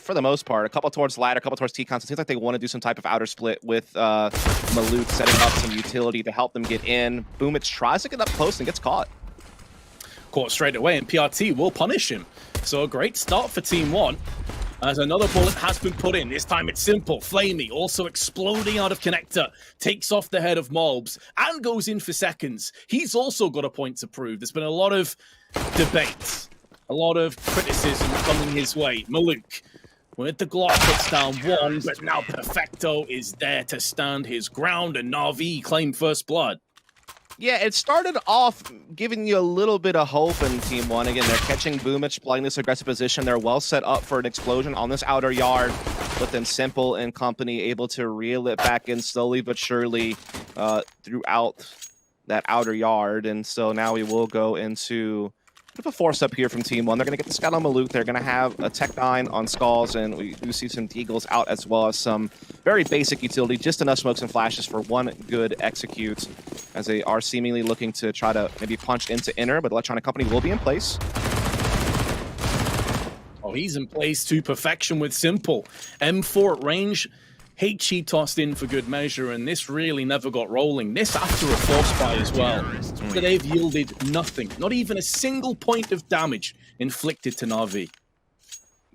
for the most part. A couple towards ladder, a couple towards TCon. So it seems like they want to do some type of outer split with Maluk setting up some utility to help them get in. Boomich tries to get up close and gets caught. Caught straight away, and PRT will punish him. So a great start for TeamOne. As another bullet has been put in. This time it's simple. flamie also exploding out of connector. Takes off the head of Mobs and goes in for seconds. He's also got a point to prove. There's been a lot of debate, a lot of criticism coming his way. Maluk with the Glock puts down one, but now Perfecto is there to stand his ground, and NaVi claim first blood. Yeah, it started off giving you a little bit of hope in TeamOne. Again, they're catching Boomich, playing this aggressive position. They're well set up for an explosion on this outer yard, but then Simple and company able to reel it back in slowly but surely throughout that outer yard. And so now we will go into a bit of a force up here from TeamOne. They're going to get the scout on Maluk. They're going to have a Tech 9 on Skulls, and we do see some Deagles out as well as some very basic utility, just enough smokes and flashes for one good execute, as they are seemingly looking to try to maybe punch into inner, but Electronic Company will be in place. Oh, he's in place to perfection with Simple. M4 at range. HE tossed in for good measure, and this really never got rolling. This after a force buy as well. So they've yielded nothing. Not even a single point of damage inflicted to NaVi.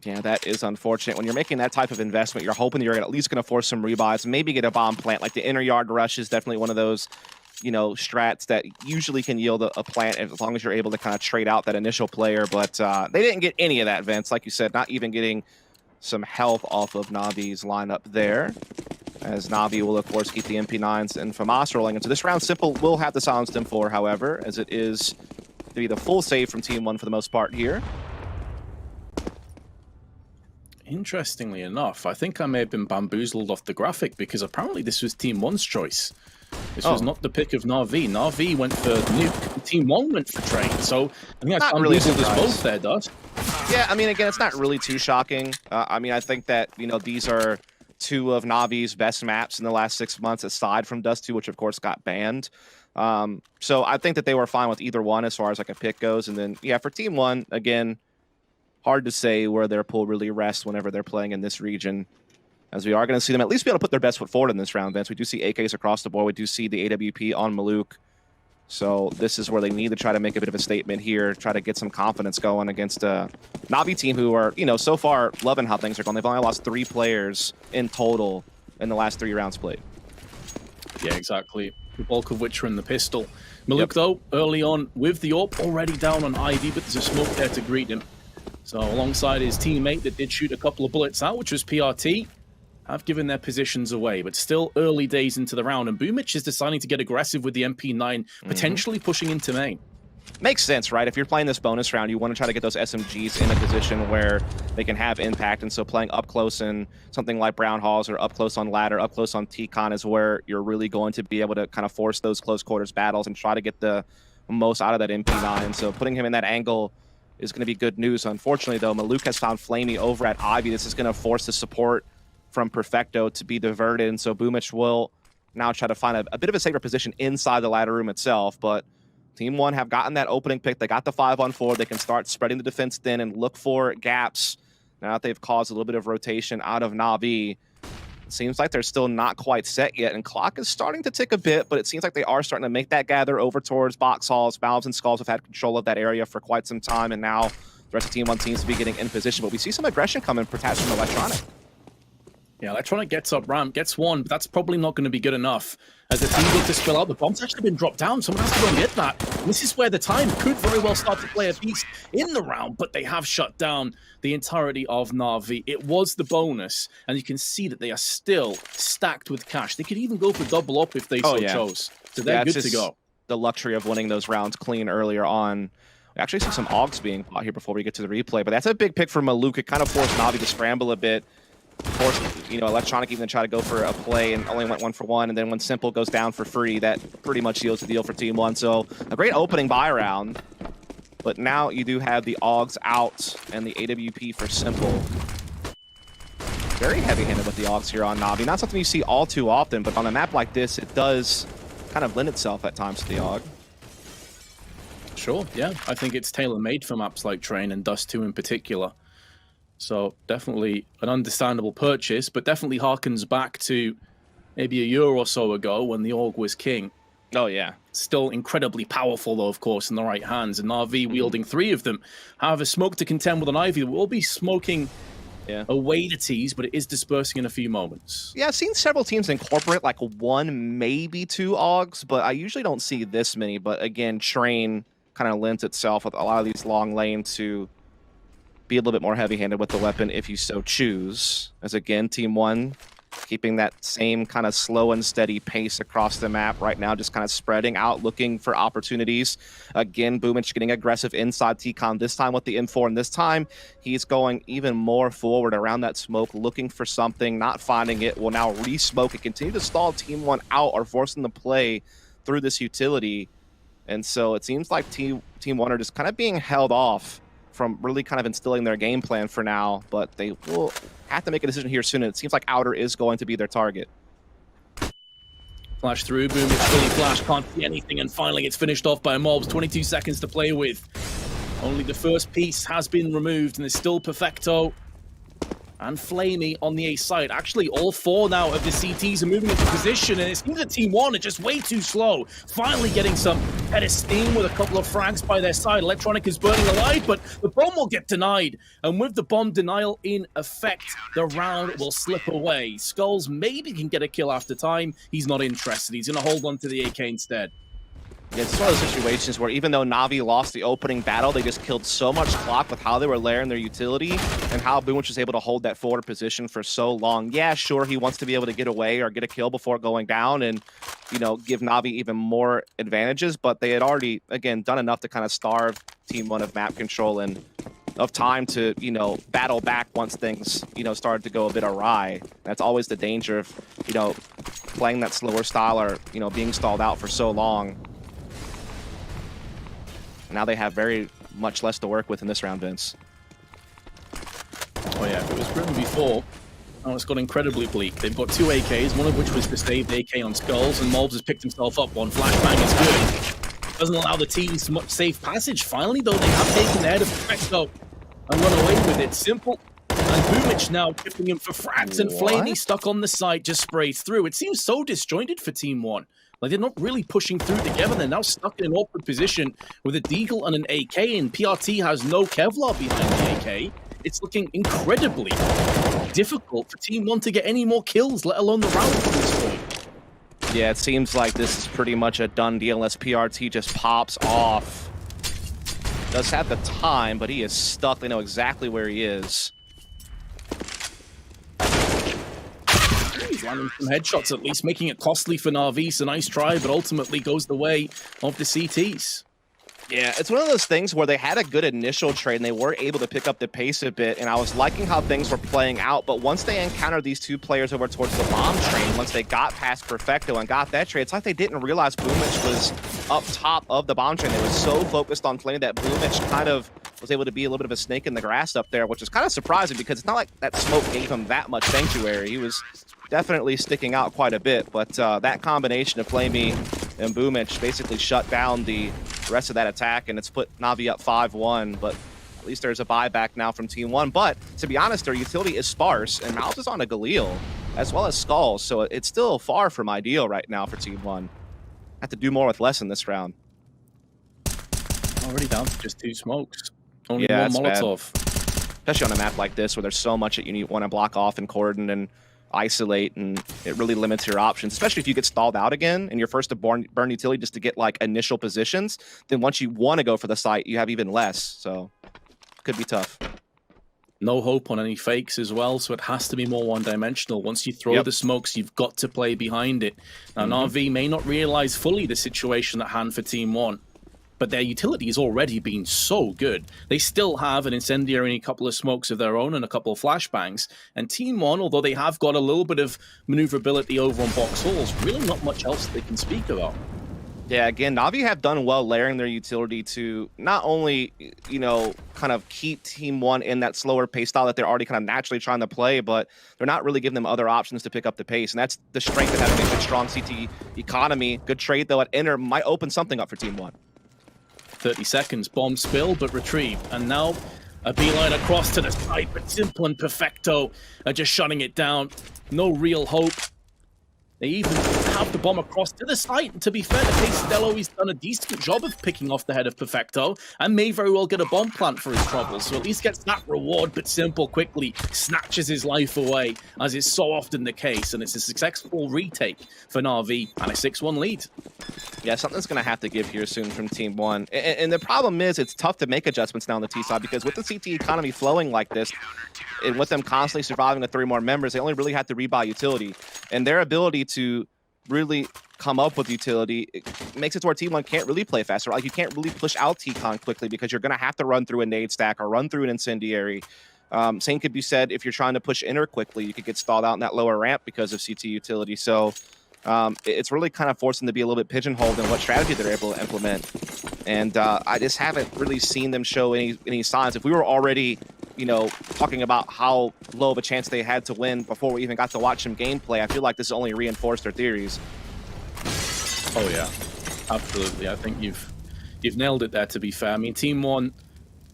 Yeah, that is unfortunate. When you're making that type of investment, you're hoping you're at least going to force some rebuys, maybe get a bomb plant. Like the inner yard rush is definitely one of those, you know, strats that usually can yield a plant as long as you're able to kind of trade out that initial player. But they didn't get any of that, Vince. Like you said, not even getting some health off of Navi's lineup there, as NaVi will, of course, keep the MP9s and FAMAS rolling into this round. Simple will have the silenced M4, however, as it is to be the full save from TeamOne for the most part here. Interestingly enough, I think I may have been bamboozled off the graphic, because apparently this was TeamOne's choice. This was not the pick of NaVi. NaVi went for nuke, TeamOne went for trade. So I think I bamboozled us both there, Dust. Yeah, I mean, again, it's not really too shocking. I mean, I think that, you know, these are two of NaVi's best maps in the last 6 months, aside from Dust 2, which of course got banned. So I think that they were fine with either one as far as like a pick goes. And then, yeah, for TeamOne, again, hard to say where their pull really rests whenever they're playing in this region, as we are going to see them at least be able to put their best foot forward in this round, Vince. We do see AKs across the board. We do see the AWP on Maluk. So this is where they need to try to make a bit of a statement here, try to get some confidence going against a NaVi team who are, you know, so far loving how things are going. They've only lost 3 players in total in the last 3 rounds played. Yeah, exactly. The bulk of which are in the pistol. Maluk, though, early on with the AWP, already down on Ivy, but there's a smoke there to greet him. So alongside his teammate that did shoot a couple of bullets out, which was PRT, have given their positions away, but still early days into the round, and Boomich is deciding to get aggressive with the MP9, potentially pushing into main. Makes sense, right? If you're playing this bonus round, you want to try to get those SMGs in a position where they can have impact, and so playing up close in something like Brown Halls or up close on ladder, up close on TCon is where you're really going to be able to kind of force those close quarters battles and try to get the most out of that MP9. So putting him in that angle is going to be good news. Unfortunately, though, Maluk has found flamie over at Ivy. This is going to force the support from Perfecto to be diverted, and so Boomich will now try to find a bit of a safer position inside the ladder room itself. But TeamOne have gotten that opening pick. They got the 5-on-4. They can start spreading the defense thin and look for gaps. Now that they've caused a little bit of rotation out of NaVi, it seems like they're still not quite set yet, and clock is starting to tick a bit, but it seems like they are starting to make that gather over towards box halls. Valves and Skulls have had control of that area for quite some time, and now the rest of TeamOne seems to be getting in position. But we see some aggression coming, perhaps from Electronic. Yeah, Electronic gets up ramp, gets one, but that's probably not going to be good enough. As the team look to spill out, the bomb's actually been dropped down. Someone has to go and get that. And this is where the time could very well start to play a piece in the round, but they have shut down the entirety of NaVi. It was the bonus, and you can see that they are still stacked with cash. They could even go for double up if they chose. So they're good to go. The luxury of winning those rounds clean earlier on. We actually see some AUGs being bought here before we get to the replay, but that's a big pick for Maluk. It kind of forced NaVi to scramble a bit. Forced, you know, Electronic even try to go for a play and only went 1-for-1, and then when Simple goes down for free, that pretty much seals the deal for TeamOne. So a great opening buy round, but now you do have the AUGs out and the AWP for Simple. Very heavy-handed with the AUGs here on NaVi. Not something you see all too often, but on a map like this, it does kind of lend itself at times to the AUG. Sure, yeah. I think it's tailor-made for maps like Train and Dust 2 in particular. So definitely an understandable purchase, but definitely harkens back to maybe a year or so ago when the Org was king. Oh, yeah. Still incredibly powerful, though, of course, in the right hands. And NaVi wielding 3 of them. However, smoke to contend with an Ivy will be smoking away to tease, but it is dispersing in a few moments. Yeah, I've seen several teams incorporate like 1, maybe 2 Augs, but I usually don't see this many. But again, Train kind of lends itself with a lot of these long lanes to be a little bit more heavy-handed with the weapon if you so choose. As again, TeamOne keeping that same kind of slow and steady pace across the map right now, just kind of spreading out, looking for opportunities. Again, boomich getting aggressive inside tiziaN, this time with the M4, and this time he's going even more forward around that smoke, looking for something, not finding it, will now re-smoke and continue to stall TeamOne out or force them to play through this utility. And so it seems like TeamOne are just kind of being held off from really kind of instilling their game plan for now, but they will have to make a decision here soon, and it seems like Outer is going to be their target. Flash through, boom, it's fully flash, can't see anything, and finally it's finished off by mobs. 22 seconds to play with. Only the first piece has been removed, and there's still Perfecto and flamie on the A side. Actually, all 4 now of the CTs are moving into position, and it seems that TeamOne are just way too slow. Finally getting some head of steam with a couple of frags by their side. Electronic is burning alive, but the bomb will get denied. And with the bomb denial in effect, the round will slip away. Skulls maybe can get a kill after time. He's not interested. He's going to hold on to the AK instead. It's one of those situations where even though NaVi lost the opening battle, they just killed so much clock with how they were layering their utility and how boomich was able to hold that forward position for so long. Yeah, sure, he wants to be able to get away or get a kill before going down and, you know, give NaVi even more advantages, but they had already, again, done enough to kind of starve TeamOne of map control and of time to, you know, battle back once things, you know, started to go a bit awry. That's always the danger of, you know, playing that slower style or, you know, being stalled out for so long. Now they have very much less to work with in this round, Vince. Oh yeah, if it was grim before, now it's got incredibly bleak. They've got 2 AKs, one of which was the saved AK on Skulls, and mobs has picked himself up. One flashbang is good. Doesn't allow the teams much safe passage. Finally, though, they have taken the head of Perfecto and run away with it. Simple. And boomich now tipping him for frags, and flamie stuck on the side just sprays through. It seems so disjointed for TeamOne. Like, they're not really pushing through together. They're now stuck in an awkward position with a deagle and an AK, and PRT has no Kevlar behind the AK. It's looking incredibly difficult for TeamOne to get any more kills, let alone the round at this point. Yeah, it seems like this is pretty much a done deal unless PRT just pops off. Does have the time, but he is stuck. They know exactly where he is. He's landing some headshots, at least making it costly for NaVi. It's a nice try, but ultimately goes the way of the CTs. Yeah, it's one of those things where they had a good initial trade and they were able to pick up the pace a bit, and I was liking how things were playing out, but once they encountered these 2 players over towards the bomb train, once they got past Perfecto and got that trade, it's like they didn't realize boomich was up top of the bomb train. They were so focused on playing that boomich kind of was able to be a little bit of a snake in the grass up there, which is kind of surprising because it's not like that smoke gave him that much sanctuary. He was definitely sticking out quite a bit, but that combination of flamie and boomich basically shut down the rest of that attack, and it's put NaVi up 5-1, but at least there's a buyback now from TeamOne. But to be honest, their utility is sparse, and Mouse is on a Galil, as well as Skulls, so it's still far from ideal right now for TeamOne. Have to do more with less in this round. Already down to just 2 smokes. Only yeah, 1 Molotov. Especially on a map like this where there's so much that you want to block off and cordon and isolate, and it really limits your options, especially if you get stalled out again and you're first to burn utility just to get like initial positions. Then once you want to go for the site, you have even less, so could be tough. No hope on any fakes as well, so it has to be more one-dimensional. Once you throw the smokes, you've got to play behind it. Now, NaVi may not realize fully the situation at hand for TeamOne, but their utility has already been so good. They still have an incendiary and a couple of smokes of their own and a couple of flashbangs. And TeamOne, although they have got a little bit of maneuverability over on box halls, really not much else they can speak about. Yeah, again, NaVi have done well layering their utility to not only, you know, kind of keep TeamOne in that slower pace style that they're already kind of naturally trying to play, but they're not really giving them other options to pick up the pace. And that's the strength of having a good, strong CT economy. Good trade, though, at Inter might open something up for TeamOne. 30 seconds, bomb spill, but retrieved. And now A beeline across to the side, but Simple and Perfecto are just shutting it down. No real hope. They even have the bomb across to the site. And to be fair, the pesadelo, he's done a decent job of picking off the head of Perfecto and may very well get a bomb plant for his troubles. So at least gets that reward, but Simple quickly snatches his life away, as is so often the case. And it's a successful retake for NaVi and a 6-1 lead. Yeah, something's going to have to give here soon from TeamOne. And the problem is it's tough to make adjustments now on the T side because with the CT economy flowing like this, and with them constantly surviving with 3 more members, they only really have to rebuy utility. And their ability to really come up with utility, it makes it to where TeamOne can't really play faster. Like, you can't really push out T-Con quickly because you're going to have to run through a nade stack or run through an incendiary. Same could be said if you're trying to push inner quickly. You could get stalled out in that lower ramp because of CT utility. So it's really kind of forcing them to be a little bit pigeonholed in what strategy they're able to implement. And I just haven't really seen them show any signs. If we were already, you know, talking about how low of a chance they had to win before we even got to watch some gameplay, I feel like this only reinforced their theories. Oh yeah, absolutely. I think you've nailed it there, to be fair. I mean, TeamOne,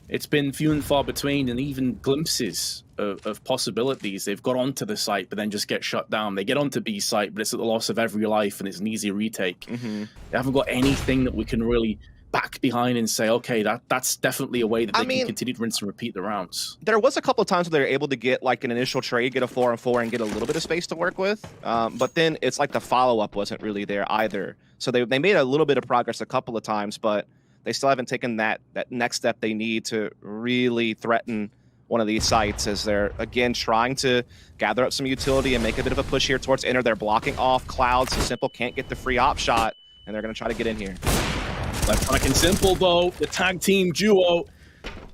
it's been few and far between, and even glimpses of possibilities. They've got onto the site, but then just get shut down. They get onto B site, but it's at the loss of every life, and it's an easy retake. They haven't got anything that we can really back behind and say, okay, that's definitely a way that they can continue to rinse and repeat the rounds. There was a couple of times where they were able to get like an initial trade, get a 4-on-4, and get a little bit of space to work with. But then it's like the follow-up wasn't really there either. So they made a little bit of progress a couple of times, but they still haven't taken that next step they need to really threaten one of these sites, as they're, again, trying to gather up some utility and make a bit of a push here towards inner. They're blocking off Clouds, so Simple can't get the free op shot, and they're going to try to get in here. Electronic and Simple, though, the tag team duo,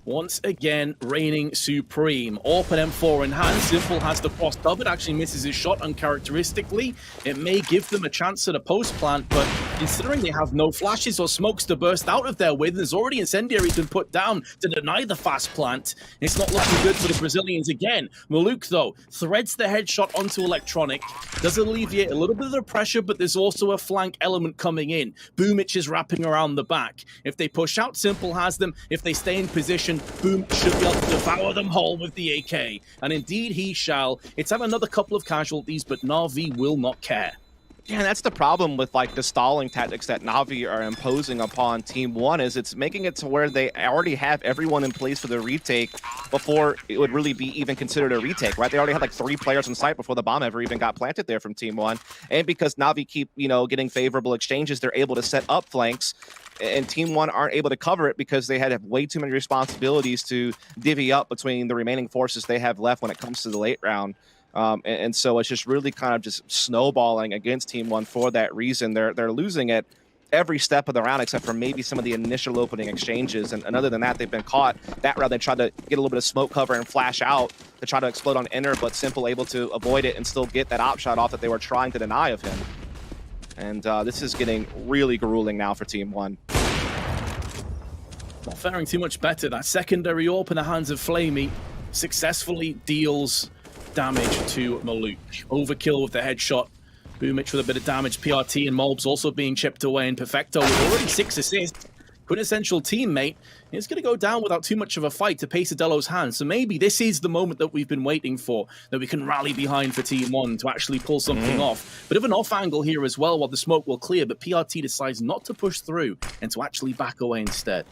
once again reigning supreme. Open M4 in hand. Simple has the cross dub. It actually misses his shot uncharacteristically. It may give them a chance at a post plant, but considering they have no flashes or smokes to burst out of there with, there's already incendiaries been put down to deny the fast plant. It's not looking good for the Brazilians again. Maluk, though, threads the headshot onto Electronic. Does alleviate a little bit of the pressure, but there's also a flank element coming in. boomich is wrapping around the back. If they push out, Simple has them. If they stay in position, Boom should be able to devour them whole with the AK. And indeed he shall. It's had another couple of casualties, but NaVi will not care. Yeah, that's the problem with like the stalling tactics that NaVi are imposing upon TeamOne, is it's making it to where they already have everyone in place for the retake before it would really be even considered a retake, right? They already had like 3 players on site before the bomb ever even got planted there from TeamOne. And because NaVi keep, you know, getting favorable exchanges, they're able to set up flanks, and TeamOne aren't able to cover it because they had way too many responsibilities to divvy up between the remaining forces they have left when it comes to the late round. And so it's just really kind of just snowballing against TeamOne for that reason. They're losing at every step of the round except for maybe some of the initial opening exchanges. And other than that, they've been caught. That round, they tried to get a little bit of smoke cover and flash out to try to explode on inner, but Simple able to avoid it and still get that op shot off that they were trying to deny of him. And this is getting really grueling now for TeamOne. Not faring too much better. That secondary AWP in the hands of flamie successfully deals damage to Maluk. Overkill with the headshot. boomich with a bit of damage. PRT and Molbs also being chipped away. And Perfecto with already 6 assists. Quintessential teammate. It's going to go down without too much of a fight to Pesadelo's hands. So maybe this is the moment that we've been waiting for, that we can rally behind for TeamOne to actually pull something off. Bit of an off angle here as well while the smoke will clear, but PRT decides not to push through and to actually back away instead.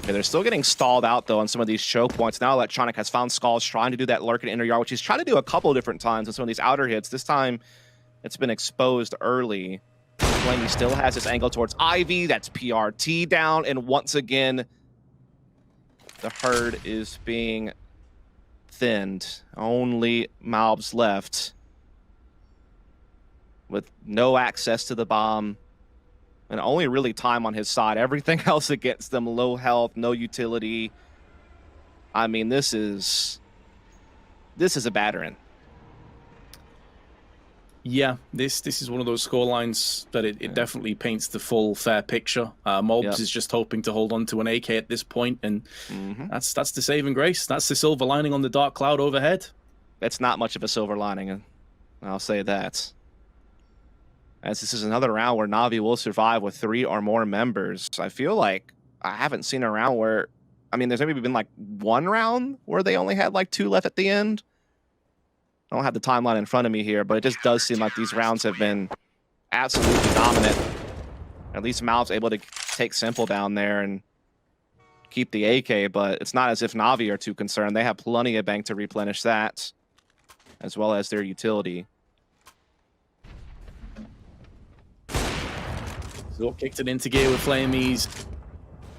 Yeah, they're still getting stalled out, though, on some of these choke points. Now Electronic has found Skulls trying to do that lurk in inner yard, which he's tried to do a couple of different times on some of these outer hits. This time, it's been exposed early. flamie still has this angle towards Ivy. That's PRT down. And once again, the herd is being thinned. Only Malbs left with no access to the bomb. And only really time on his side. Everything else against them, low health, no utility. I mean, this is a battering. Yeah, this is one of those score lines that it definitely paints the full fair picture. Molbs is just hoping to hold on to an AK at this point, and that's the saving grace. That's the silver lining on the dark cloud overhead. It's not much of a silver lining, I'll say that. As this is another round where NaVi will survive with 3 or more members. I feel like I haven't seen a round where I mean, there's maybe been like one round where they only had like 2 left at the end. I don't have the timeline in front of me here, but it just does seem like these rounds have been absolutely dominant. At least Mal's able to take Simple down there and keep the AK, but it's not as if NaVi are too concerned. They have plenty of bank to replenish that, as well as their utility. So kicked it into gear with flamies.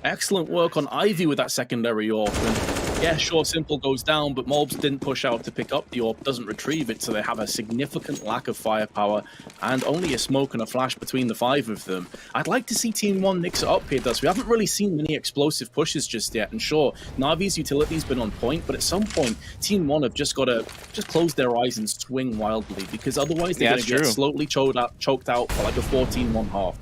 Excellent work on Ivy with that secondary AWP. And yeah, sure, Simple goes down, but Mobs didn't push out to pick up the AWP, doesn't retrieve it, so they have a significant lack of firepower and only a smoke and a flash between the 5 of them. I'd like to see TeamOne mix it up here, thus. We haven't really seen many explosive pushes just yet, and sure, NaVi's utility's been on point, but at some point, TeamOne have just got to close their eyes and swing wildly, because otherwise they're going to get slowly choked out for like a 14-1 half.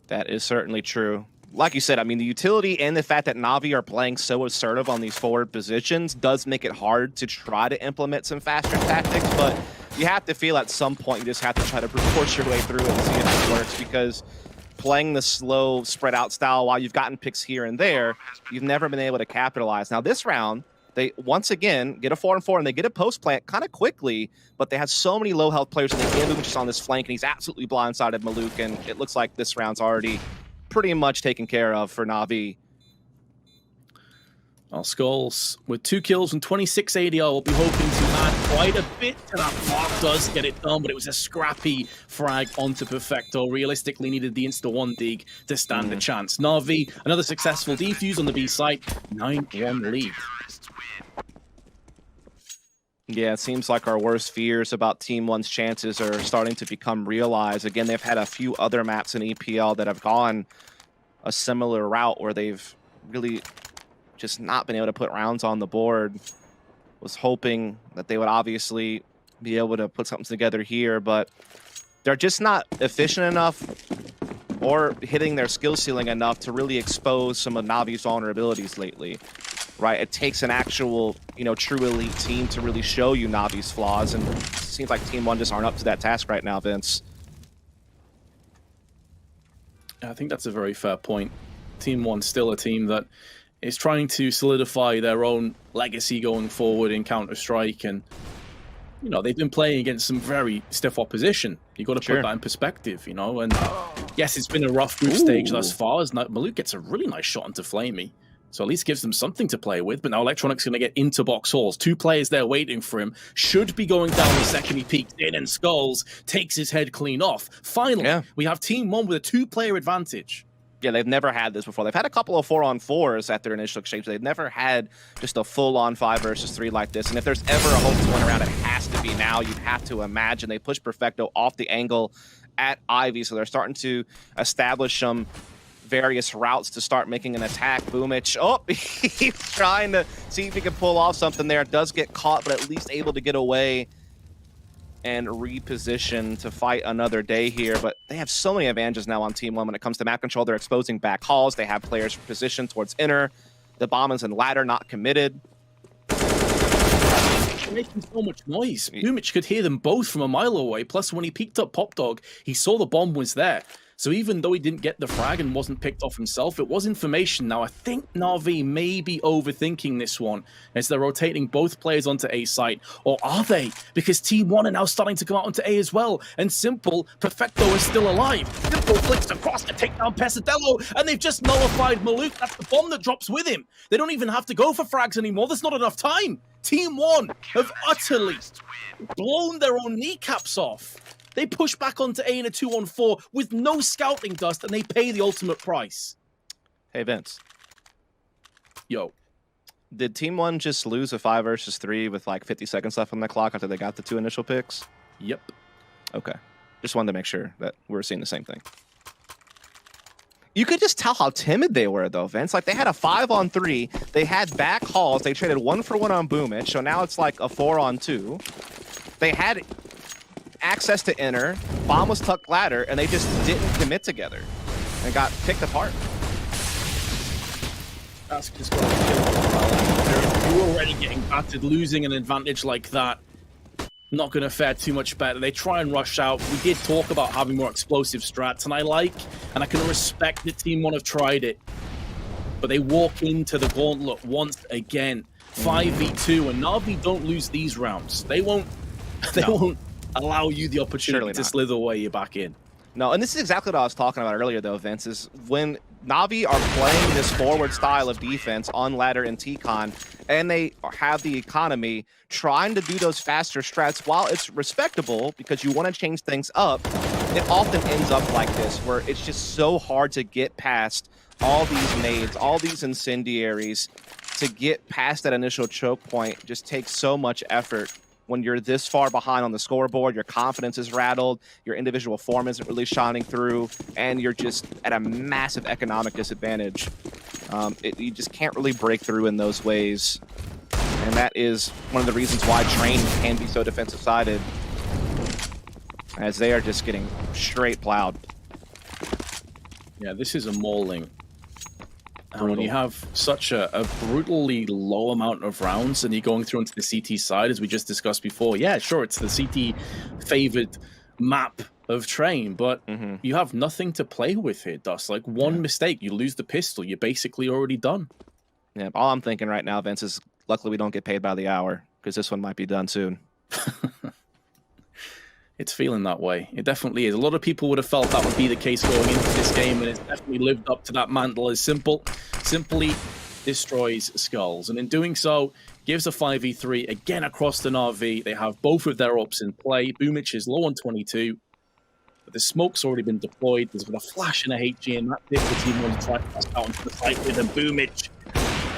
That is certainly true. Like you said, I mean, the utility and the fact that NaVi are playing so assertive on these forward positions does make it hard to try to implement some faster tactics, but you have to feel at some point you just have to try to force your way through it and see if it works, because playing the slow, spread out style, while you've gotten picks here and there, you've never been able to capitalize. Now, this round, they once again get a 4-on-4 and they get a post plant kind of quickly, but they had so many low health players and they get Maluk just on this flank, and he's absolutely blindsided Maluk, and it looks like this round's already pretty much taken care of for NaVi. Well, Skulls with 2 kills and 26 ADR will be hoping to add quite a bit to that mark. Does get it done, but it was a scrappy frag onto Perfecto. Realistically needed the insta-1 dig to stand a chance. NaVi, another successful defuse on the B site, 9-1 lead. Yeah, it seems like our worst fears about TeamOne's chances are starting to become realized. Again, they've had a few other maps in EPL that have gone a similar route where they've really just not been able to put rounds on the board. Was hoping that they would obviously be able to put something together here, but they're just not efficient enough or hitting their skill ceiling enough to really expose some of NaVi's vulnerabilities lately. Right, it takes an actual, true elite team to really show you NaVi's flaws, and it seems like TeamOne just aren't up to that task right now, Vince. I think that's a very fair point. TeamOne's still a team that is trying to solidify their own legacy going forward in Counter-Strike, and they've been playing against some very stiff opposition. You got to put that in perspective, and yes, it's been a rough group stage thus far, as Maluk gets a really nice shot into flamie. So at least gives them something to play with. But now Electronic's going to get into box halls. 2 players there waiting for him. Should be going down the second he peeks in, and Skulls takes his head clean off. Finally, we have TeamOne with a 2-player advantage. Yeah, they've never had this before. They've had a couple of 4-on-4s at their initial exchange. They've never had just a full-on 5 versus 3 like this. And if there's ever a hope to win around, it has to be now. You'd have to imagine they push Perfecto off the angle at Ivy, so they're starting to establish some various routes to start making an attack. boomich, he's trying to see if he can pull off something there. Does get caught, but at least able to get away and reposition to fight another day here. But they have so many advantages now on TeamOne when it comes to map control. They're exposing back halls. They have players positioned towards inner. The bombers and ladder not committed. They're making so much noise. boomich could hear them both from a mile away. Plus, when he peeked up Pop Dog, he saw the bomb was there. So even though he didn't get the frag and wasn't picked off himself, it was information. Now, I think NaVi may be overthinking this one as they're rotating both players onto A site. Or are they? Because TeamOne are now starting to come out onto A as well. And Simple, Perfecto is still alive. Simple flicks across to take down Pesadillo, and they've just nullified Maluk. That's the bomb that drops with him. They don't even have to go for frags anymore. There's not enough time. TeamOne have utterly blown their own kneecaps off. They push back onto A in a 2-on-4 with no scouting dust, and they pay the ultimate price. Hey, Vince. Yo. Did TeamOne just lose a 5 versus 3 with like 50 seconds left on the clock after they got the 2 initial picks? Yep. Okay. Just wanted to make sure that we're seeing the same thing. You could just tell how timid they were, though, Vince. Like, they had a 5-on-3. They had back halls. They traded 1-for-1 on boomich, so now it's like a 4-on-2. They had access to inner, bomb was tucked ladder, and they just didn't commit together and got picked apart. That's just what you're already getting battered, losing an advantage like that. not going to fare too much better. They try and rush out. We did talk about having more explosive strats, and I can respect that TeamOne have tried it. But they walk into the gauntlet once again. 5v2, and NaVi don't lose these rounds. They won't allow you the opportunity to slither away back in. No, and this is exactly what I was talking about earlier, though, Vince, is when NaVi are playing this forward style of defense on ladder and tiziaN, and they have the economy trying to do those faster strats, while it's respectable because you want to change things up, it often ends up like this, where it's just so hard to get past all these nades, all these incendiaries. To get past that initial choke point just takes so much effort. When you're this far behind on the scoreboard, your confidence is rattled, your individual form isn't really shining through, and you're just at a massive economic disadvantage. You just can't really break through in those ways. And that is one of the reasons why Train can be so defensive-sided, as they are just getting straight plowed. Yeah, this is a mauling. And when you have such a brutally low amount of rounds and you're going through into the CT side, as we just discussed before, yeah, sure, it's the CT favored map of Train, but you have nothing to play with here, Dust. Like, one mistake, you lose the pistol, you're basically already done. Yeah, all I'm thinking right now, Vince, is luckily we don't get paid by the hour, because this one might be done soon. It's feeling that way. It definitely is. A lot of people would have felt that would be the case going into this game, and it's definitely lived up to that mantle as simply destroys skulls. And in doing so, gives a 5v3 again across the NaVi. They have both of their ops in play. woxic is low on 22, but the smoke's already been deployed. There's been a flash and a HG, and that's it for TeamOne to try to pass out onto the site with a woxic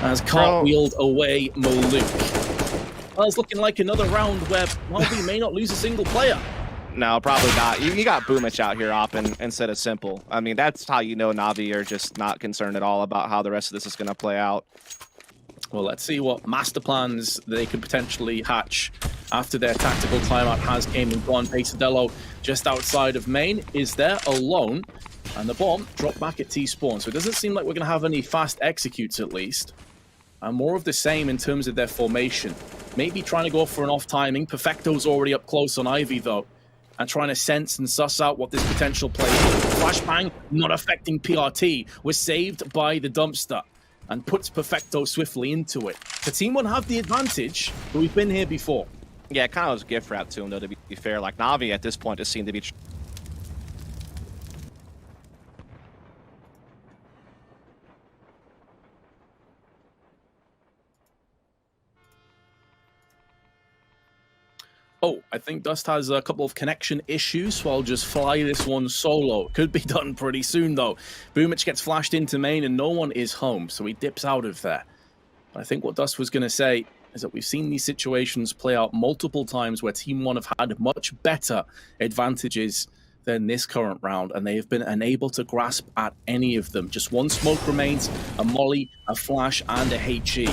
has cartwheeled away Maluk. Well, it's looking like another round where NaVi may not lose a single player. No, probably not. You got woxic out here opping instead of simple. I mean, that's how you know NaVi are just not concerned at all about how the rest of this is going to play out. Well, let's see what master plans they could potentially hatch after their tactical timeout has came and gone. pesadelo just outside of main is there alone, and the bomb dropped back at T-spawn. So it doesn't seem like we're going to have any fast executes, at least. And more of the same in terms of their formation. Maybe trying to go for an off timing. Perfecto's already up close on Ivy, though, and trying to sense and suss out what this potential play is. Flashbang not affecting PRT, was saved by the dumpster and puts Perfecto swiftly into it. The TeamOne have the advantage, but we've been here before. Yeah, it kind of was gift wrap to him, though, to be fair. Like, NaVi at this point just seemed to be... Oh, I think Dust has a couple of connection issues, so I'll just fly this one solo. Could be done pretty soon, though. woxic gets flashed into main, and no one is home, so he dips out of there. But I think what Dust was going to say is that we've seen these situations play out multiple times where TeamOne have had much better advantages than this current round, and they have been unable to grasp at any of them. Just one smoke remains, a molly, a flash, and a HE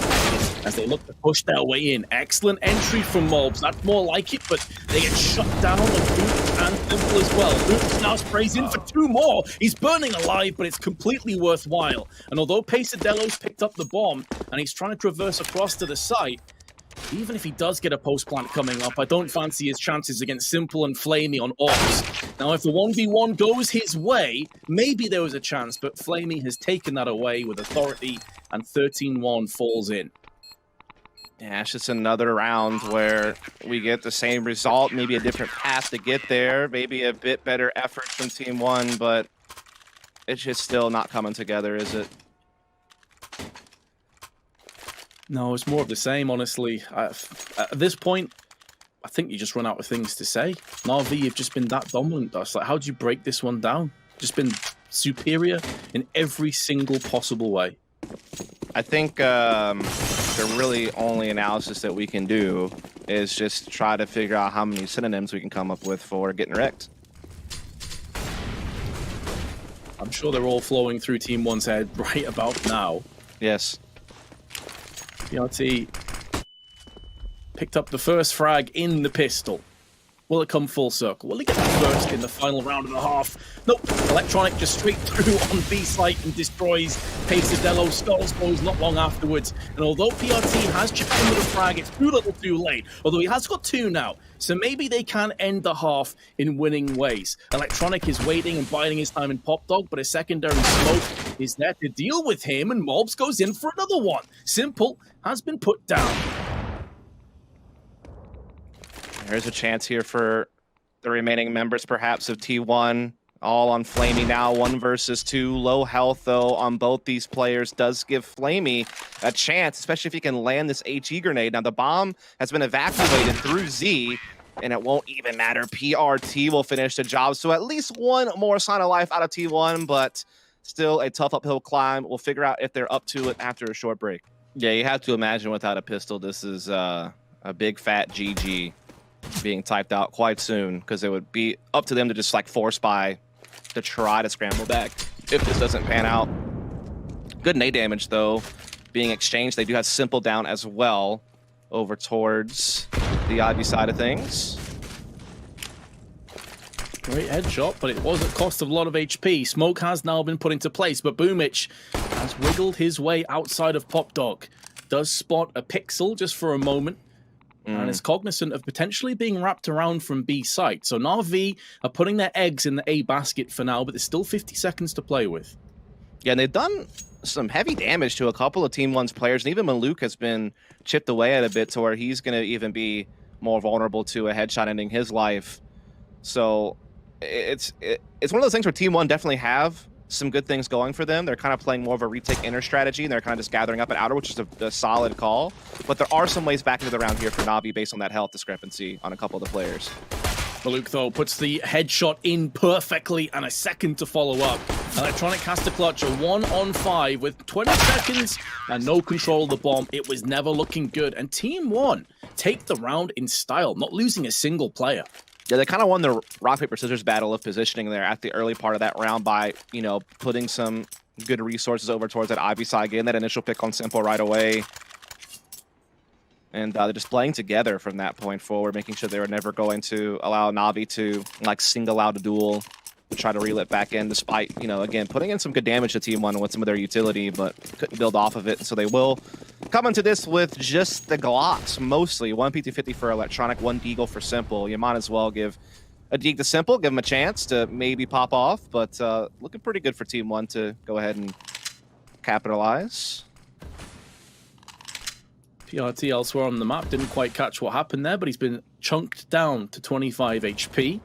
as they look to push their way in. Excellent entry from Mobs. That's more like it, but they get shut down, and woxic and simple as well. woxic now sprays in for two more. He's burning alive, but it's completely worthwhile. And although pesadelo's picked up the bomb, and he's trying to traverse across to the site, even if he does get a post plant coming up, I don't fancy his chances against Simple and flamie on ops. Now, if the 1v1 goes his way, maybe there was a chance, but flamie has taken that away with authority, and 13-1 falls in. Yeah, it's just another round where we get the same result, maybe a different path to get there, maybe a bit better effort from TeamOne, but it's just still not coming together, is it? No, it's more of the same, honestly. At this point, I think you just run out of things to say. NaVi have just been that dominant, Dust. Like, how do you break this one down? Just been superior in every single possible way. I think the really only analysis that we can do is just try to figure out how many synonyms we can come up with for getting wrecked. I'm sure they're all flowing through TeamOne's head right about now. Yes. PRT picked up the first frag in the pistol. Will it come full circle? Will he get that first in the final round and a half? Nope. Electronic just straight through on B site and destroys Pesadelo. Skulls goes not long afterwards. And although PRT has chipped in with a frag, it's too little too late. Although he has got 2 now. So maybe they can end the half in winning ways. Electronic is waiting and biding his time in Pop Dog, but a secondary smoke is there to deal with him, and Mobs goes in for another one. Simple has been put down. There's a chance here for the remaining members, perhaps, of T1. All on flamie now, 1 versus 2. Low health, though, on both these players does give flamie a chance, especially if he can land this HE grenade. Now, the bomb has been evacuated through Z, and it won't even matter. PRT will finish the job. So at least 1 more sign of life out of T1, but still a tough uphill climb. We'll figure out if they're up to it after a short break. Yeah, you have to imagine without a pistol, this is a big fat GG being typed out quite soon, because it would be up to them to just like force buy to try to scramble back if this doesn't pan out. Good nade damage though being exchanged. They do have Simple down as well over towards the Ivy side of things. Great headshot, but it was at cost of a lot of HP. Smoke has now been put into place, but boomich has wiggled his way outside of Pop Dog. Does spot a pixel just for a moment, and is cognizant of potentially being wrapped around from B site. So NaVi are putting their eggs in the A basket for now, but there's still 50 seconds to play with. Yeah, and they've done some heavy damage to a couple of Team1's players, and even Maluk has been chipped away at a bit to where he's going to even be more vulnerable to a headshot ending his life. So it's one of those things where Team1 definitely have some good things going for them. They're kind of playing more of a retake inner strategy, and they're kind of just gathering up at outer, which is a solid call. But there are some ways back into the round here for NaVi based on that health discrepancy on a couple of the players. Maluk, though, puts the headshot in perfectly and a second to follow up. Electronic has to clutch a 1-on-5 with 20 seconds and no control of the bomb. It was never looking good. And Team1 take the round in style, not losing a single player. Yeah, they kind of won the rock, paper, scissors battle of positioning there at the early part of that round by, you know, putting some good resources over towards that Ivy side, getting that initial pick on Simple right away. And they're just playing together from that point forward, making sure they were never going to allow NaVi to, like, single out a duel, try to reel it back in, despite, you know, again, putting in some good damage to Team1 with some of their utility, but couldn't build off of it. So they will come into this with just the Glocks, mostly. 1 PT50 for Electronic, 1 Deagle for Simple. You might as well give a Deagle to Simple, give him a chance to maybe pop off, but looking pretty good for Team1 to go ahead and capitalize. PRT elsewhere on the map didn't quite catch what happened there, but he's been chunked down to 25 HP.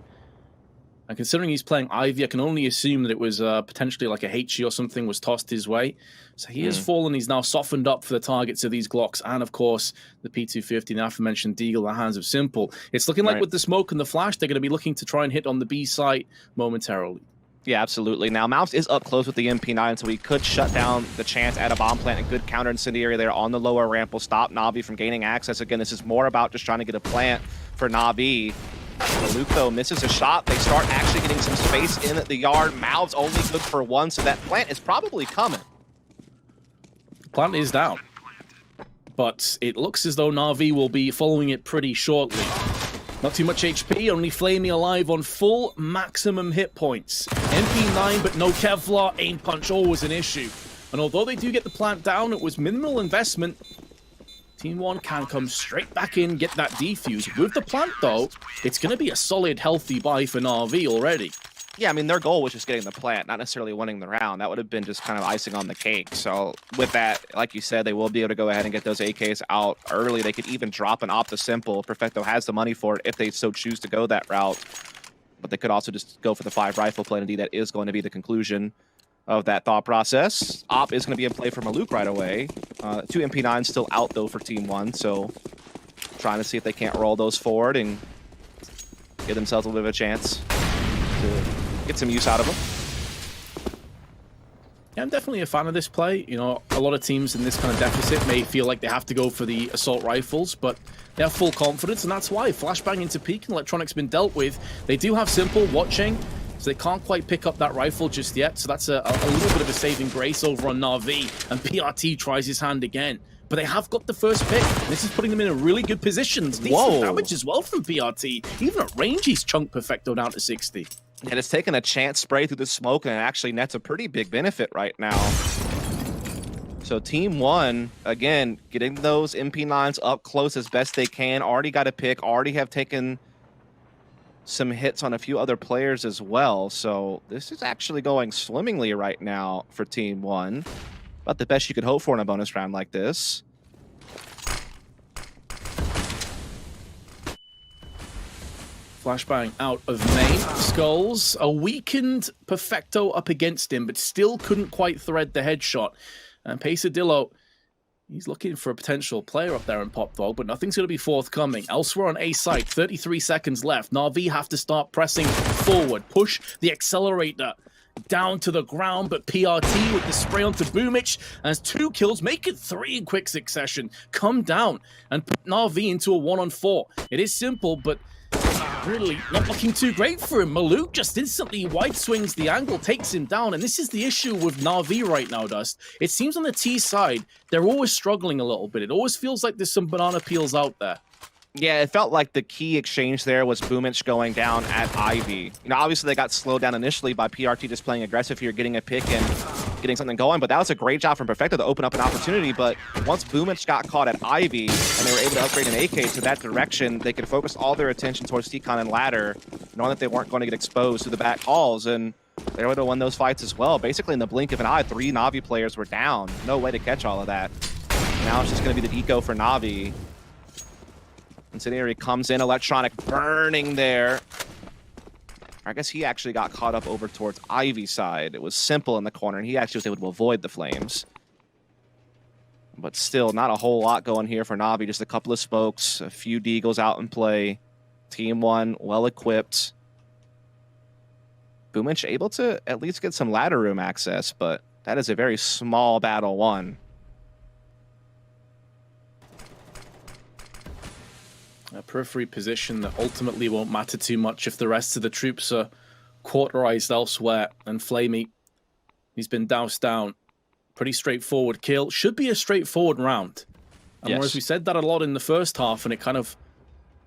And considering he's playing Ivy, I can only assume that it was potentially like a HE or something was tossed his way. So he has fallen. He's now softened up for the targets of these Glocks and, of course, the P250, the aforementioned Deagle, the hands of Simple. It's looking like with the smoke and the flash, they're going to be looking to try and hit on the B site momentarily. Yeah, absolutely. Now, Mouse is up close with the MP9, so he could shut down the chance at a bomb plant. A good counter incendiary there on the lower ramp will stop NaVi from gaining access. Again, this is more about just trying to get a plant for NaVi. Maluk, though, misses a shot. They start actually getting some space in the yard. Mouth's only good for 1, so that plant is probably coming. Plant is down. But it looks as though NaVi will be following it pretty shortly. Not too much HP, only flamie alive on full maximum hit points. MP9, but no Kevlar. Aim punch always an issue. And although they do get the plant down, it was minimal investment. Team1 can come straight back in, get that defuse. With the plant, though, it's going to be a solid, healthy buy for NaVi already. Yeah, I mean, their goal was just getting the plant, not necessarily winning the round. That would have been just kind of icing on the cake. So with that, like you said, they will be able to go ahead and get those AKs out early. They could even drop an Opta Simple. Perfecto has the money for it if they so choose to go that route. But they could also just go for the 5 rifle play. Indeed, that is going to be the conclusion of that thought process. Op is going to be in play for Maluk right away. 2 MP9s still out, though, for Team1. So trying to see if they can't roll those forward and give themselves a little bit of a chance to get some use out of them. Yeah, I'm definitely a fan of this play. You know, a lot of teams in this kind of deficit may feel like they have to go for the assault rifles, but they have full confidence, and that's why flashbang into peak and Electronic's been dealt with. They do have Simple watching, so they can't quite pick up that rifle just yet. So that's a little bit of a saving grace over on NaVi, and PRT tries his hand again. but they have got the first pick. This is putting them in a really good position. Decent damage as well from PRT. Even at range, he's chunked Perfecto down to 60. And it's taken a chance spray through the smoke, and it actually nets a pretty big benefit right now. So TeamOne, again, getting those MP9s up close as best they can. Already got a pick, already have taken some hits on a few other players as well. So this is actually going swimmingly right now for TeamOne. About the best you could hope for in a bonus round like this. Flashbang out of main. Skulls, a weakened Perfecto up against him, but still couldn't quite thread the headshot. And Pesadillo, he's looking for a potential player up there in Pop Dog, but nothing's going to be forthcoming. Elsewhere on A site, 33 seconds left. NaVi have to start pressing forward. Push the accelerator down to the ground, but PRT with the spray onto boomich has 2 kills, make it 3 in quick succession. Come down and put NaVi into a 1-on-4. It is simple, but really not looking too great for him. Maluk just instantly wide swings the angle, takes him down, and this is the issue with NaVi right now, Dust. It seems on the T side, they're always struggling a little bit. It always feels like there's some banana peels out there. Yeah, it felt like the key exchange there was boomich going down at Ivy. You know, obviously they got slowed down initially by PRT just playing aggressive here, getting a pick and getting something going, but that was a great job from Perfecto to open up an opportunity. But once boomich got caught at Ivy and they were able to upgrade an AK to that direction, they could focus all their attention towards tiziaN and ladder, knowing that they weren't going to get exposed to the back halls, and they were able to win those fights as well. Basically in the blink of an eye, 3 NaVi players were down. No way to catch all of that. Now it's just going to be the eco for NaVi. Incendiary comes in, electronic burning there. I guess he actually got caught up over towards Ivy's side. It was simple in the corner, and he actually was able to avoid the flames. But still, not a whole lot going here for NaVi. Just a couple of smokes, a few deagles out in play. TeamOne well-equipped. boomich able to at least get some ladder room access, but that is a very small battle won. A periphery position that ultimately won't matter too much if the rest of the troops are quarterized elsewhere. And flamie, he's been doused down. Pretty straightforward kill. Should be a straightforward round. And yes. whereas we said that a lot in the first half and it kind of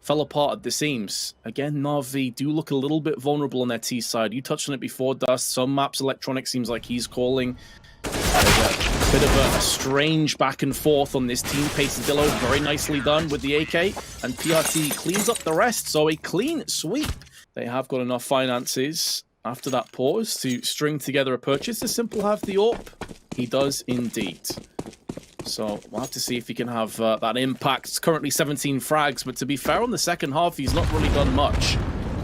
fell apart at the seams. Again, NaVi do look a little bit vulnerable on their T side. You touched on it before, Dust. Some maps, Electronic seems like he's calling. There's a bit of a strange back and forth on this team. Pesadillo very nicely done with the AK, and PRT cleans up the rest, so a clean sweep. They have got enough finances after that pause to string together a purchase. The simple have the AWP. He does indeed. So we'll have to see if he can have that impact. It's currently 17 frags, but to be fair, on the second half, he's not really done much.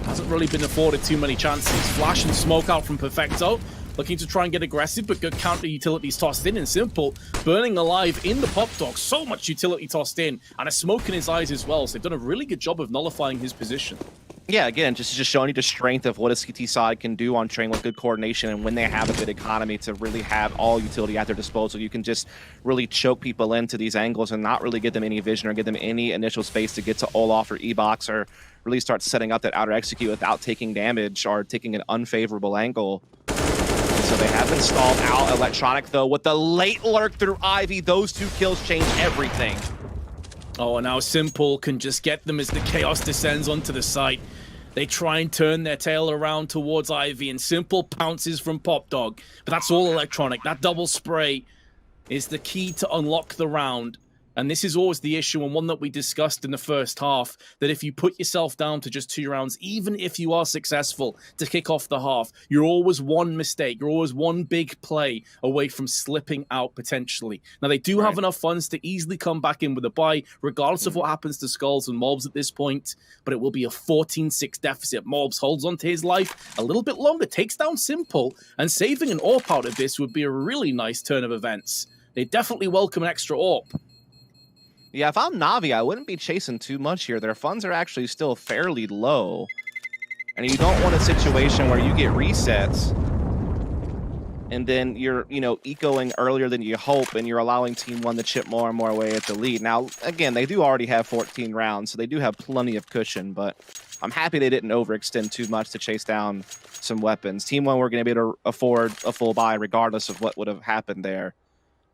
Hasn't really been afforded too many chances. Flash and smoke out from Perfecto. Looking to try and get aggressive, but good counter utilities tossed in, and simple. Burning alive in the pop dog. So much utility tossed in, and a smoke in his eyes as well. So they've done a really good job of nullifying his position. Yeah, again, just showing you the strength of what a CT side can do on train with good coordination, and when they have a good economy to really have all utility at their disposal, you can just really choke people into these angles and not really give them any vision or give them any initial space to get to Olaf or E-Box or really start setting up that outer execute without taking damage or taking an unfavorable angle. So they have been stalled out. Electronic, though, with the late lurk through Ivy, those two kills change everything. Oh, and now Simple can just get them as the chaos descends onto the site. They try and turn their tail around towards Ivy, and Simple pounces from Pop Dog. But that's all Electronic. That double spray is the key to unlock the round. And this is always the issue, and one that we discussed in the first half, that if you put yourself down to just 2 rounds, even if you are successful to kick off the half, you're always one mistake, you're always one big play away from slipping out potentially. Now, they do have enough funds to easily come back in with a buy, regardless of what happens to Skulls and Mobs at this point, but it will be a 14-6 deficit. Mobs holds on to his life a little bit longer, takes down Simple, and saving an AWP out of this would be a really nice turn of events. They definitely welcome an extra AWP. Yeah, if I'm NaVi, I wouldn't be chasing too much here. Their funds are actually still fairly low. And you don't want a situation where you get resets and then you're, ecoing earlier than you hope and you're allowing TeamOne to chip more and more away at the lead. Now, again, they do already have 14 rounds, so they do have plenty of cushion, but I'm happy they didn't overextend too much to chase down some weapons. TeamOne were going to be able to afford a full buy regardless of what would have happened there.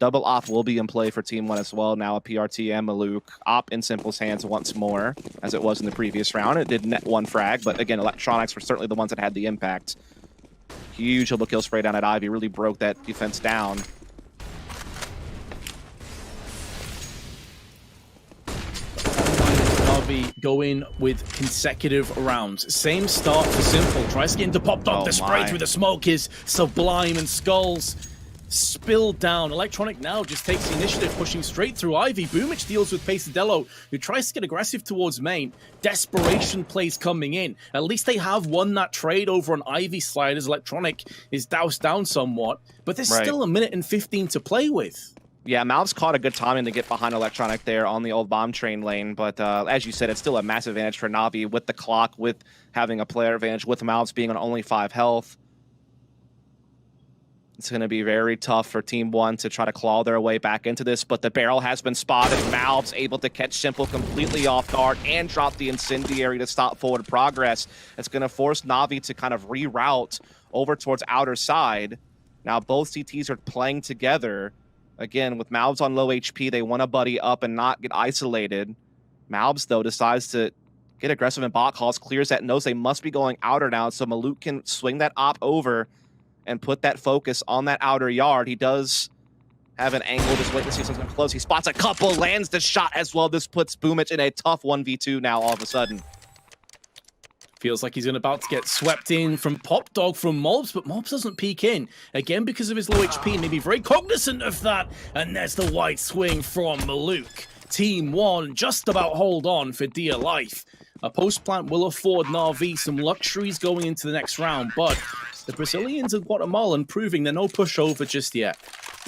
Double op will be in play for TeamOne as well. Now a PRT and Maluk. Op in Simple's hands once more, as it was in the previous round. It did net 1 frag, but again, Electronics were certainly the ones that had the impact. Huge double kill spray down at Ivy, really broke that defense down. NaVi go in with consecutive rounds. Same start for Simple. Tries to get into Pop Dog. The spray through the smoke is sublime, and Skulls spilled down. Electronic now just takes the initiative, pushing straight through Ivy. boomich deals with poizon, who tries to get aggressive towards main. Desperation plays coming in. At least they have won that trade over on Ivy slide, as Electronic is doused down somewhat. But there's still 1:15 to play with. Yeah, Malv's caught a good timing to get behind Electronic there on the old bomb train lane, but as you said, it's still a massive advantage for NaVi with the clock, with having a player advantage, with Malv's being on only 5 health. It's going to be very tough for TeamOne to try to claw their way back into this, but the barrel has been spotted. Malv's able to catch Simple completely off guard and drop the incendiary to stop forward progress. It's going to force NaVi to kind of reroute over towards outer side. Now both CTs are playing together. Again, with Malv's on low HP, they want to buddy up and not get isolated. Malv's, though, decides to get aggressive in bot calls, clears that, knows they must be going outer now, so Maluk can swing that op over and put that focus on that outer yard. He does have an angle, just wait to see something close. He spots a couple, lands the shot as well. This puts boomich in a tough 1v2 now all of a sudden. Feels like he's about to get swept in from Pop Dog from Mobs, but Mobs doesn't peek in. Again, because of his low HP, and maybe very cognizant of that. And there's the wide swing from Maluk. TeamOne just about hold on for dear life. A post-plant will afford NaVi some luxuries going into the next round, but the Brazilians and Guatemalan proving they're no pushover just yet.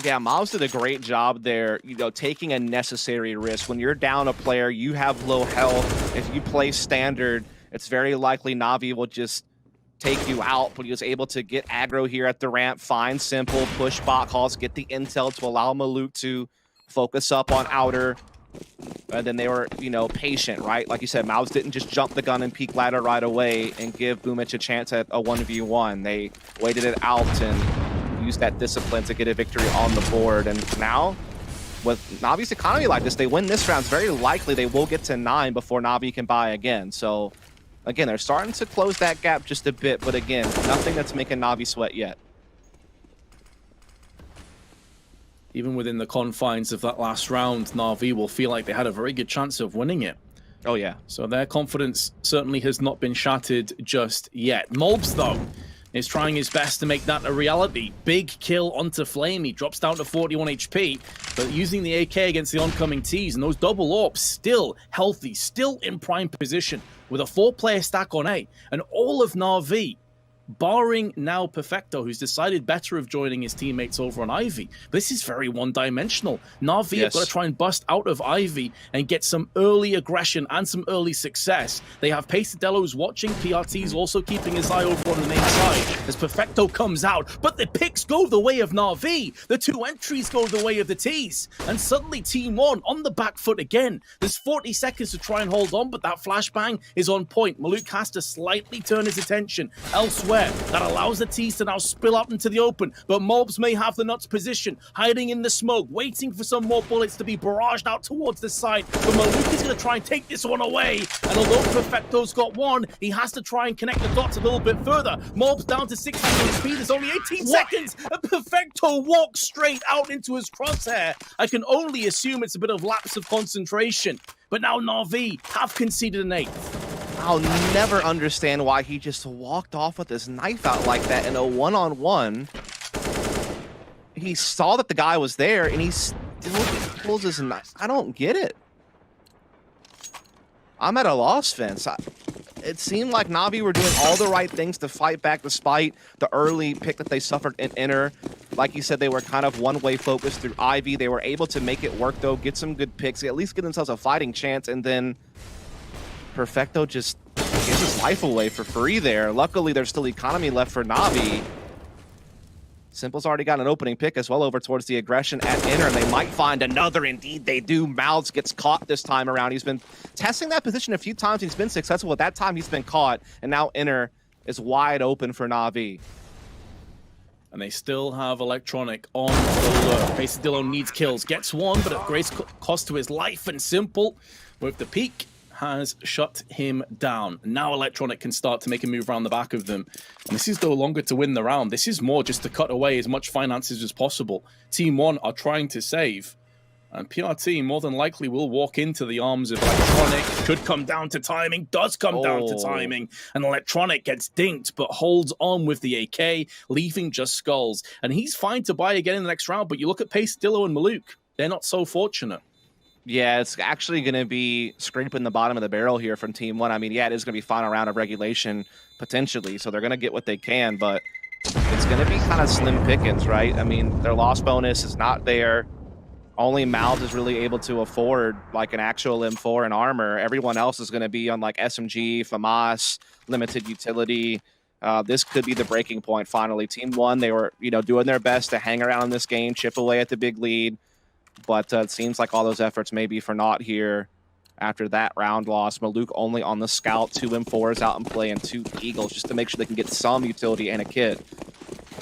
Yeah, Miles did a great job there, taking a necessary risk. When you're down a player, you have low health. If you play standard, it's very likely NaVi will just take you out, but he was able to get aggro here at the ramp, find Simple, push bot calls, get the intel to allow Maluk to focus up on outer. And then they were, patient, right? Like you said, Mouse didn't just jump the gun and peek ladder right away and give boomich a chance at a 1v1. They waited it out and used that discipline to get a victory on the board. And now, with NaVi's economy like this, they win this round. It's very likely they will get to 9 before NaVi can buy again. So, again, they're starting to close that gap just a bit. But again, nothing that's making NaVi sweat yet. Even within the confines of that last round, NaVi will feel like they had a very good chance of winning it. Oh, yeah. So their confidence certainly has not been shattered just yet. Mobs, though, is trying his best to make that a reality. Big kill onto flamie, drops down to 41 HP, but using the AK against the oncoming T's, and those double orbs still healthy, still in prime position, with a 4-player stack on A, and all of NaVi, barring now Perfecto, who's decided better of joining his teammates over on Ivy. This is very one-dimensional. NaVi have got to try and bust out of Ivy and get some early aggression and some early success. They have poizon watching, PRT's also keeping his eye over on the main side as Perfecto comes out, but the picks go the way of NaVi. The 2 entries go the way of the T's, and suddenly TeamOne on the back foot again. There's 40 seconds to try and hold on, but that flashbang is on point. Maluk has to slightly turn his attention elsewhere. That allows the T's to now spill out into the open, but Mobs may have the nuts position, hiding in the smoke, waiting for some more bullets to be barraged out towards the side. But Maluk is going to try and take this one away, and although Perfecto's got one, he has to try and connect the dots a little bit further. Mobs down to 16 HP, there's only 18 seconds, and Perfecto walks straight out into his crosshair. I can only assume it's a bit of lapse of concentration, but now NaVi have conceded an 8th. I'll never understand why he just walked off with his knife out like that in a one-on-one. He saw that the guy was there, and he still pulls his knife. I don't get it. I'm at a loss, Vince. It seemed like NaVi were doing all the right things to fight back despite the early pick that they suffered in inner. Like you said, they were kind of one-way focused through Ivy. They were able to make it work, though, get some good picks, at least give themselves a fighting chance, and then Perfecto just gives his life away for free there. Luckily, there's still economy left for NaVi. Simple's already got an opening pick as well over towards the aggression at inner, and they might find another. Indeed, they do. Mouths gets caught this time around. He's been testing that position a few times. He's been successful. At that time, he's been caught, and now inner is wide open for NaVi. And they still have Electronic on the lure. Pesadillo needs kills. Gets one, but at great cost to his life. And Simple, with the peak, has shut him down. Now Electronic can start to make a move around the back of them. And this is no longer to win the round. This is more just to cut away as much finances as possible. TeamOne are trying to save. And PRT more than likely will walk into the arms of Electronic. Could come down to timing, does come down to timing. And Electronic gets dinked, but holds on with the AK, leaving just skulls. And he's fine to buy again in the next round, but you look at Pesadillo and Maluk, they're not so fortunate. Yeah, it's actually going to be scraping the bottom of the barrel here from TeamOne. I mean, yeah, it is going to be final round of regulation, potentially, so they're going to get what they can, but it's going to be kind of slim pickings, right? I mean, their loss bonus is not there. Only Mouth is really able to afford like an actual M4 and armor. Everyone else is going to be on like SMG, FAMAS, limited utility. This could be the breaking point finally. TeamOne, they were, doing their best to hang around in this game, chip away at the big lead. But it seems like all those efforts may be for naught here after that round loss. Maluk only on the scout, 2 M4s out in play, and 2 Eagles just to make sure they can get some utility and a kit.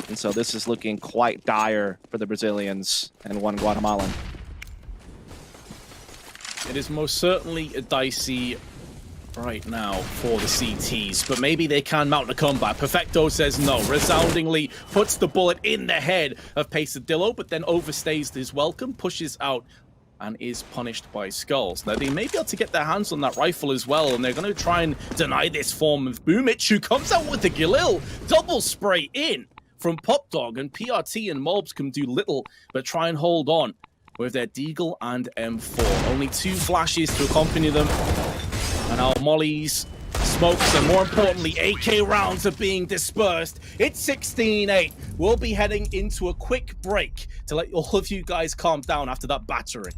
And so this is looking quite dire for the Brazilians and one Guatemalan. It is most certainly dicey right now for the CTs, but maybe they can mount a comeback. Perfecto says no, resoundingly puts the bullet in the head of Pesadillo, but then overstays his welcome, pushes out, and is punished by skulls. Now, they may be able to get their hands on that rifle as well, and they're going to try and deny this form of boomich, who comes out with the Galil. Double spray in from Popdog, and PRT and Mobs can do little but try and hold on with their Deagle and M4. Only 2 flashes to accompany them, and our mollies, smokes, and more importantly, AK rounds are being dispersed. It's 16-8. We'll be heading into a quick break to let all of you guys calm down after that battering.